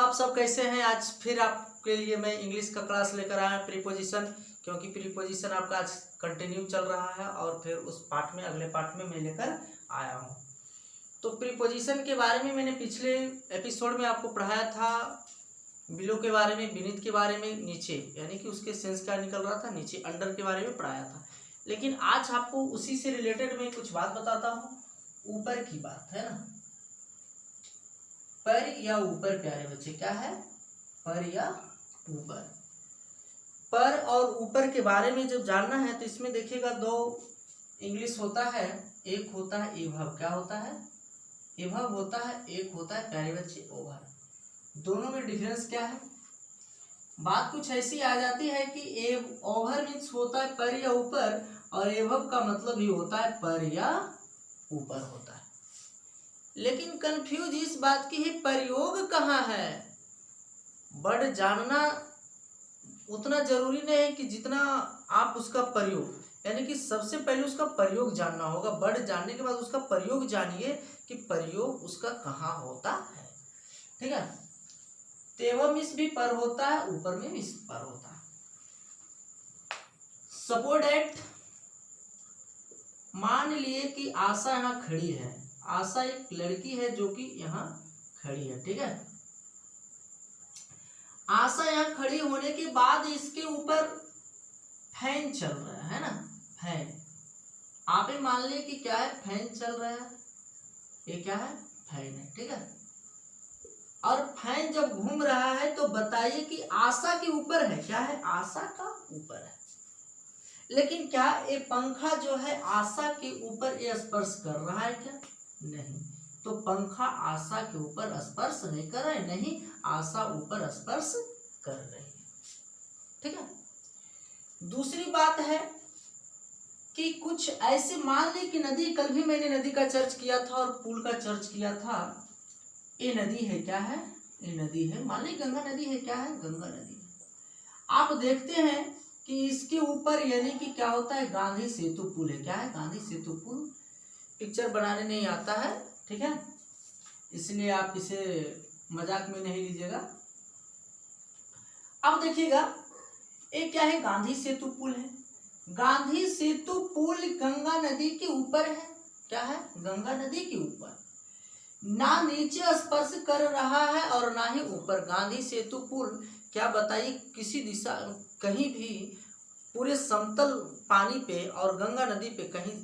आप सब कैसे हैं। आज फिर आपके लिए मैं इंग्लिश का क्लास लेकर आया प्रीपोजिशन, क्योंकि प्रीपोजिशन आपका आज कंटिन्यू चल रहा है और फिर उस पार्ट में अगले पार्ट में मैं लेकर आया हूँ। तो प्रीपोजिशन के बारे में मैंने पिछले एपिसोड में आपको पढ़ाया था, बिलो के बारे में, बीनीथ के बारे में, नीचे यानी कि उसके सेंस क्या निकल रहा था, नीचे अंडर के बारे में पढ़ाया था। लेकिन आज आपको उसी से रिलेटेड मैं कुछ बात बताता हूँ, ऊपर की बात है ना। पर या ऊपर प्यारे बच्चे, क्या है पर या ऊपर। पर और ऊपर के बारे में जब जानना है तो इसमें देखिएगा दो इंग्लिश होता है, एक होता है एभव। क्या होता है? एभव होता है, एक होता है प्यारे बच्चे ओवर। दोनों में डिफरेंस क्या है? बात कुछ ऐसी आ जाती है कि ओवर मीन्स होता है पर या ऊपर, और एभव का मतलब ही होता है पर या ऊपर होता है। लेकिन कंफ्यूज इस बात की है, प्रयोग कहाँ है। वर्ड जानना उतना जरूरी नहीं है कि जितना आप उसका प्रयोग, यानी कि सबसे पहले उसका प्रयोग जानना होगा। वर्ड जानने के बाद उसका प्रयोग जानिए कि प्रयोग उसका कहाँ होता है। ठीक है, तेवह मिस भी पर होता है, ऊपर में मिस पर होता है। सपोज दैट, मान लिए कि आशा यहाँ खड़ी है। आशा एक लड़की है जो कि यहाँ खड़ी है। ठीक है, आशा यहाँ खड़ी होने के बाद इसके ऊपर फैन चल रहा है ना, फैन। आप ही मान लिए कि क्या है, फैन चल रहा है। ये क्या है? फैन है। ठीक है, और फैन जब घूम रहा है तो बताइए कि आशा के ऊपर है। क्या है? आशा का ऊपर है। लेकिन क्या ये पंखा जो है आशा के ऊपर ये स्पर्श कर रहा है क्या? नहीं। तो पंखा आशा के ऊपर स्पर्श नहीं कर रहा है, नहीं आशा ऊपर स्पर्श कर रही है। ठीक है, दूसरी बात है कि कुछ ऐसे मान ली कि नदी, कल भी मैंने नदी का चर्च किया था और पुल का चर्च किया था। ये नदी है, क्या है? ये नदी है। मान ली गंगा नदी है। क्या है? गंगा नदी है। आप देखते हैं कि इसके ऊपर यानी कि क्या होता है, गांधी सेतु पुल है। क्या है? गांधी सेतु पुल। पिक्चर बनाने नहीं आता है, ठीक है, इसलिए आप इसे मजाक में नहीं लीजिएगा। अब देखिएगा, ये क्या है? गांधी सेतु पुल है। गांधी सेतु पुल गंगा नदी के ऊपर है। क्या है? गंगा नदी के ऊपर। ना नीचे स्पर्श कर रहा है और ना ही ऊपर। गांधी सेतु पुल क्या बताइए, किसी दिशा कहीं भी पूरे समतल पानी पे और गंगा नदी पे कहीं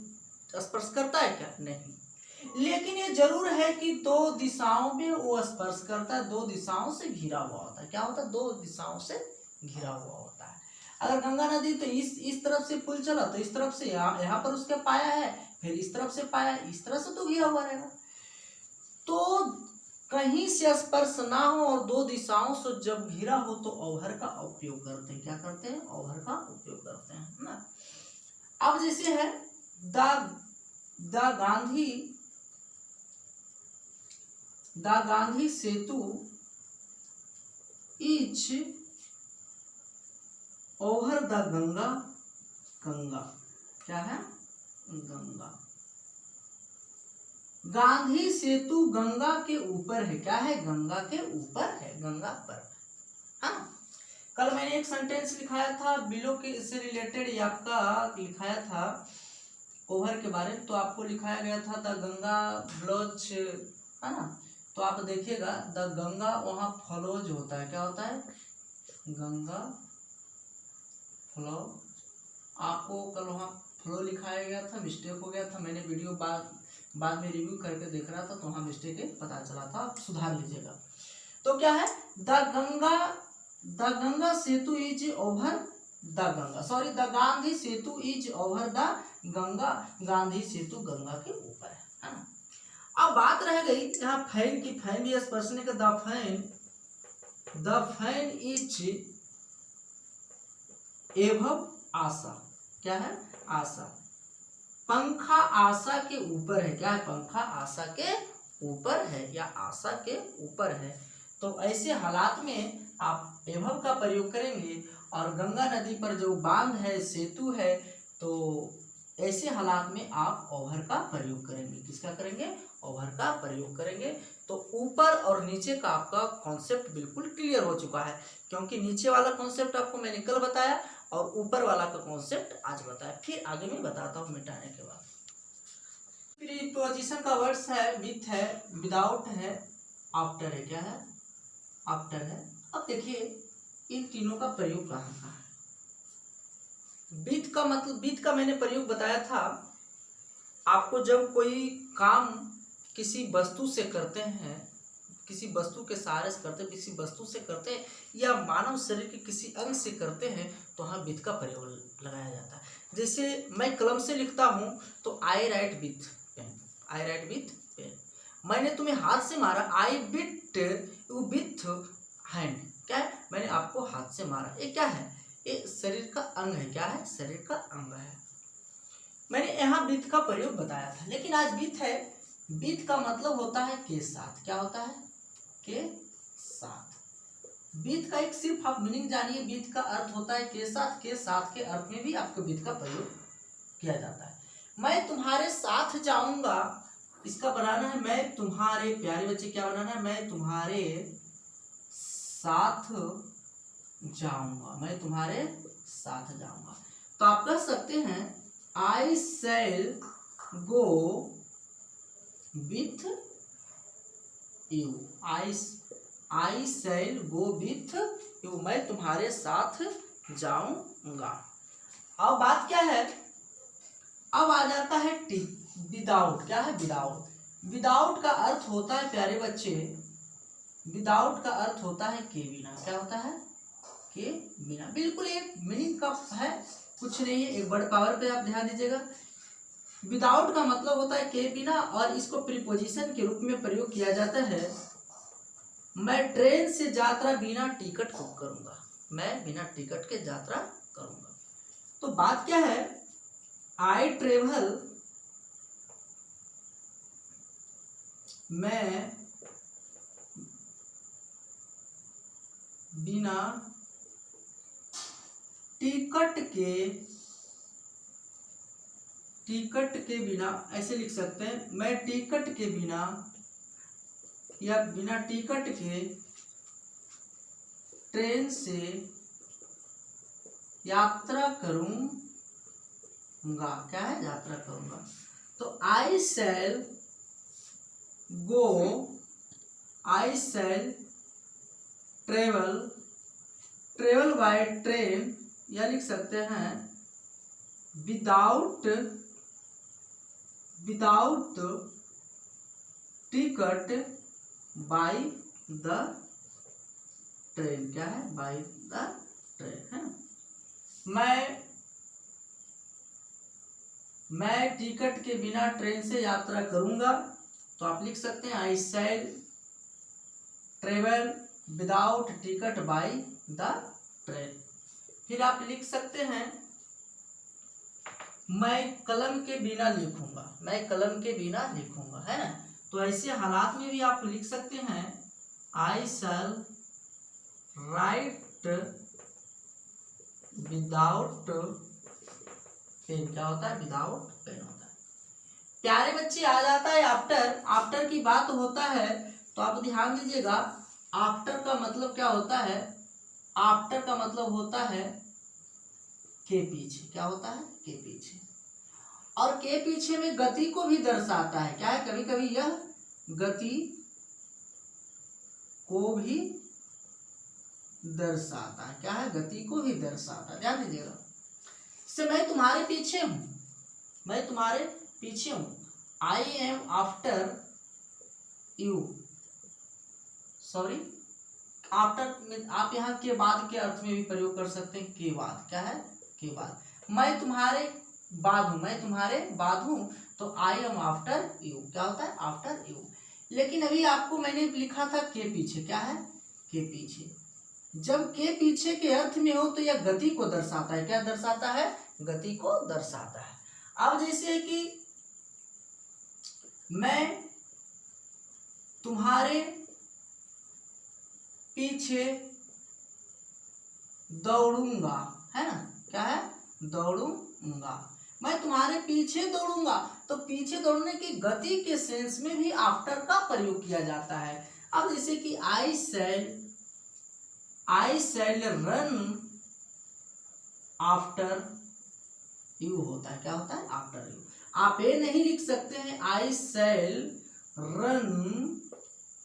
स्पर्श करता है क्या? नहीं। लेकिन ये जरूर है कि दो दिशाओं में वो स्पर्श करता है, दो दिशाओं से घिरा हुआ होता है। क्या होता है? दो दिशाओं से घिरा हुआ होता है। अगर गंगा नदी तो इस तरफ से पुल चला तो इस तरफ से यहाँ पर उसके पाया है, फिर इस तरफ से पाया, इस तरह से तो घिरा हुआ रहेगा। तो कहीं से स्पर्श ना हो और दो दिशाओं से जब घिरा हो तो ओवर का उपयोग करते हैं। क्या करते हैं? ओवर का उपयोग करते हैं ना। अब जैसे है the Gandhi Setu is over the Ganga. Ganga क्या है? गंगा। गांधी सेतु गंगा के ऊपर है। क्या है? गंगा के ऊपर है, गंगा पर। हाँ, कल मैंने एक सेंटेंस लिखाया था बिलो के से रिलेटेड, आपका लिखाया था ओवर के बारे में। तो आपको लिखाया गया था द गंगा फ्लोज, है ना। तो आप देखिएगा द गंगा वहाँ फ्लोज होता है। क्या होता है? गंगा फ्लो। आपको कल वहाँ फ्लो लिखाया गया था, मिस्टेक हो गया था। मैंने वीडियो बाद में रिव्यू करके देख रहा था तो वहाँ मिस्टेक पता चला था, आप सुधार लीजिएगा। तो क्या है? The Ganga Setu is over the Ganga, sorry the Gandhi Setu is over the Ganga. Gandhi Setu Ganga के ऊपर है ना। अब बात रह गई यहाँ फैन की। फैन भी स्पर्शने का। द फैन इज एभव आशा। क्या है? आशा। पंखा आशा के ऊपर है। क्या है? पंखा आशा के ऊपर है या आशा के ऊपर है। तो ऐसे हालात में आप एभव का प्रयोग करेंगे और गंगा नदी पर जो बांध है, सेतु है, तो ऐसे हालात में आप ओवर का प्रयोग करेंगे। किसका करेंगे? ओवर का प्रयोग करेंगे। तो ऊपर और नीचे का आपका कॉन्सेप्ट बिल्कुल क्लियर हो चुका है, क्योंकि नीचे वाला कॉन्सेप्ट आपको मैंने कल बताया और ऊपर वाला का कॉन्सेप्ट आज बताया। फिर आगे मैं बताता हूँ मिटाने के बाद। प्रीपोजिशन का वर्ड्स है विथ है, विदाउट है, आफ्टर है। क्या है? आफ्टर है। अब देखिए इन तीनों का प्रयोग कहाँ कहाँ है। विथ का मतलब, विथ का मैंने प्रयोग बताया था आपको, जब कोई काम किसी वस्तु से करते हैं, किसी वस्तु के सहारे से करते हैं, किसी वस्तु से करते हैं या मानव शरीर के किसी अंग से करते हैं, तो हाँ विथ का प्रयोग लगाया जाता है। जैसे मैं कलम से लिखता हूँ तो I write with pen, I write with pen. मैंने तुम्हें हाथ से मारा, I bit you with hand. क्या है? मैंने आपको हाथ से मारा। ये क्या है? ये शरीर का अंग है। क्या है? शरीर का अंग है। मैंने यहाँ विथ का प्रयोग बताया था, लेकिन आज विथ है। विथ का मतलब होता है के साथ। क्या होता है? के साथ। विथ का एक सिर्फ आप मीनिंग जानिए, विथ का अर्थ होता है के साथ। के साथ के अर्थ में भी आपको विथ का प्रयोग किया जाता है। मैं तुम्हारे साथ जाऊंगा, इसका बनाना है मैं तुम्हारे, प्यारे बच्चे क्या बनाना है? मैं तुम्हारे साथ जाऊंगा, मैं तुम्हारे साथ जाऊंगा। तो आप कह सकते हैं I shall go with you. I shall go with you, मैं तुम्हारे साथ जाऊंगा। अब बात क्या है? अब आ जाता है टी, विदाउट। क्या है? विदाउट। विदाउट का अर्थ होता है प्यारे बच्चे, विदाउट का अर्थ होता है के बिना। क्या होता है? के बिना। बिल्कुल एक मीनिंग का है, कुछ नहीं है। एक वर्ड पावर पे आप ध्यान दीजिएगा। विदाउट का मतलब होता है के बिना, और इसको प्रीपोजिशन के रूप में प्रयोग किया जाता है। मैं ट्रेन से यात्रा बिना टिकट बुक करूंगा, मैं बिना टिकट के यात्रा करूंगा। तो बात क्या है? आई ट्रेवल, मैं बिना टिकट के बिना, ऐसे लिख सकते हैं, मैं टिकट के बिना या बिना टिकट के ट्रेन से यात्रा करूंगा। क्या है? यात्रा करूंगा। तो आई shall go, I shall travel, travel by train, या लिख सकते हैं without ticket by the train. क्या है? बाय द ट्रेन है। मैं टिकट के बिना ट्रेन से यात्रा करूंगा। तो आप लिख सकते हैं I shall travel without ticket by the train. फिर आप लिख सकते हैं मैं कलम के बिना लिखूंगा, मैं कलम के बिना लिखूंगा, है ना। तो ऐसे हालात में भी आप लिख सकते हैं I shall write without pen. क्या होता है? विदाउट पेन होता है। प्यारे बच्चे आ जाता है आफ्टर। आफ्टर की बात होता है तो आप ध्यान दीजिएगा, आफ्टर का मतलब क्या होता है? आफ्टर का मतलब होता है के पीछे। क्या होता है? के पीछे। और के पीछे में गति को भी दर्शाता है। क्या है? कभी कभी यह गति को भी दर्शाता है। क्या है? गति को भी दर्शाता है। ध्यान दीजिएगा, से मैं तुम्हारे पीछे हूं, मैं तुम्हारे पीछे हूं। I am after you, sorry after आप यहाँ के बाद के अर्थ में भी प्रयोग कर सकते हैं। के बाद। क्या है? के बाद। मैं तुम्हारे बाद हूं, मैं तुम्हारे बाद हूं, तो आई एम आफ्टर यू। क्या होता है? After you. लेकिन अभी आपको मैंने लिखा था के पीछे। क्या है? के पीछे। जब के पीछे के अर्थ में हो तो यह गति को दर्शाता है। क्या दर्शाता है? गति को दर्शाता है। अब जैसे कि मैं तुम्हारे पीछे दौड़ूंगा, है ना। क्या है? दौड़ूंगा। मैं तुम्हारे पीछे दौड़ूंगा। तो पीछे दौड़ने की गति के सेंस में भी आफ्टर का प्रयोग किया जाता है। अब जैसे कि आई शैल रन आफ्टर यू होता है, क्या होता है, आफ्टर यू। आप ये नहीं लिख सकते हैं आई शैल रन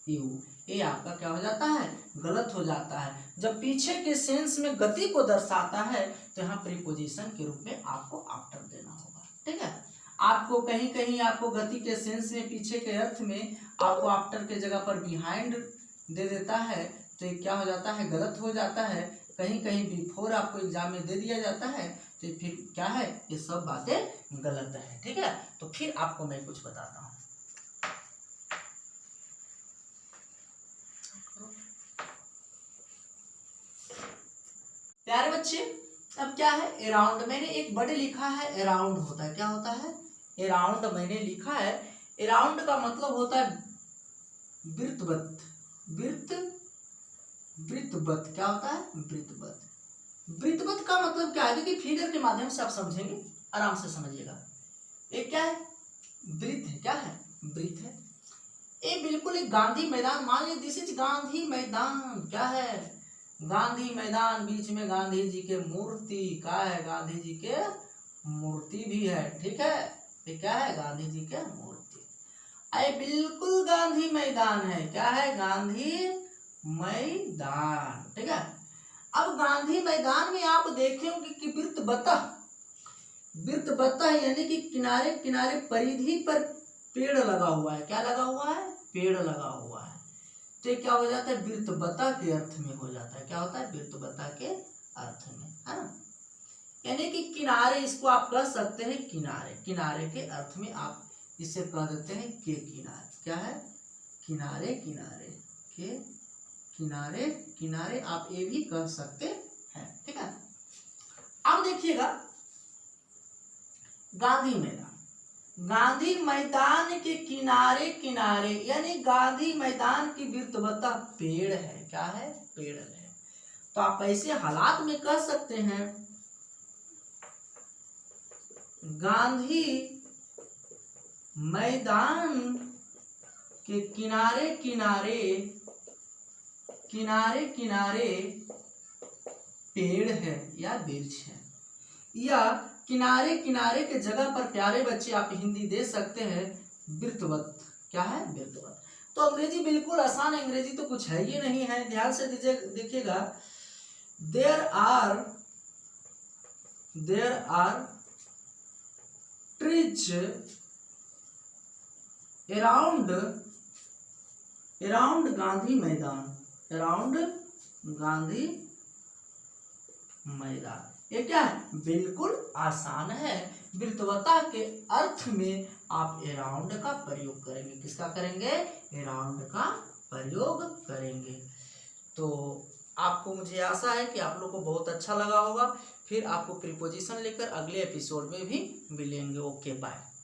यू, ये आपका क्या हो जाता है, गलत हो जाता है। जब पीछे के सेंस में गति को दर्शाता है तो यहाँ प्रीपोजिशन के रूप में आपको आफ्टर देना होगा, ठीक है। आपको कहीं कहीं आपको गति के सेंस में पीछे के अर्थ में आपको आफ्टर के जगह पर बिहाइंड दे देता है, तो ये क्या हो जाता है, गलत हो जाता है। कहीं कहीं बिफोर आपको एग्जाम में दे दिया जाता है, तो फिर क्या है, ये सब बातें गलत है, ठीक है। तो फिर आपको मैं कुछ बताता हूँ। प्यारे बच्चे, अब क्या है, अराउंड मैंने एक बड़े लिखा है, अराउंड होता है, क्या होता है, अराउंड मैंने लिखा है। अराउंड का मतलब होता है वृत्तवत, वृत्तवत क्या होता है, वृत्तवत। वृत्तवत का मतलब क्या है, देखिए फिगर के माध्यम से आप समझेंगे, आराम से समझिएगा। ये क्या है, वृत्त है, क्या है, वृत्त है। ये बिल्कुल एक गांधी मैदान, मान लीजिए दिस इज गांधी मैदान, क्या है, गांधी मैदान, बीच में गांधी जी के मूर्ति, क्या है, गांधी जी के मूर्ति भी है, ठीक है। ये क्या है, गांधी जी के मूर्ति। अरे बिल्कुल गांधी मैदान है, क्या है, गांधी मैदान, ठीक है। अब गांधी मैदान में आप देखेंगे कि वृत्त यानी कि किनारे किनारे परिधि पर पेड़ लगा हुआ है, क्या लगा हुआ है, पेड़ लगा हुआ है। तो क्या हो जाता है, वृत्तवता के अर्थ में हो जाता है, क्या होता है, वृत्तवता के अर्थ में, है ना। यानी कि किनारे, इसको आप कह सकते हैं किनारे, किनारे के अर्थ में आप इसे कह देते हैं के किनारे, क्या है, किनारे किनारे के किनारे किनारे, आप ये भी कह सकते हैं, ठीक है। अब देखिएगा गांधी मैदान, गांधी मैदान के किनारे किनारे, यानी गांधी मैदान की वृत्तवता पेड़ है, क्या है, पेड़ है। तो आप ऐसे हालात में कह सकते हैं गांधी मैदान के किनारे किनारे किनारे किनारे पेड़ है या वृक्ष है, या किनारे किनारे के जगह पर प्यारे बच्चे आप हिंदी दे सकते हैं वृत्तवत, क्या है, वृत्तवत। तो अंग्रेजी बिल्कुल आसान, अंग्रेजी तो कुछ है ही नहीं है, ध्यान से देखिएगा। There are trees around Gandhi Maidan, around Gandhi मैदान। ये क्या है, बिल्कुल आसान है। वृत्तवता के अर्थ में आप अराउंड का प्रयोग करेंगे, किसका करेंगे, अराउंड का प्रयोग करेंगे। तो आपको, मुझे आशा है कि आप लोग को बहुत अच्छा लगा होगा। फिर आपको प्रीपोजिशन लेकर अगले एपिसोड में भी मिलेंगे। Okay bye.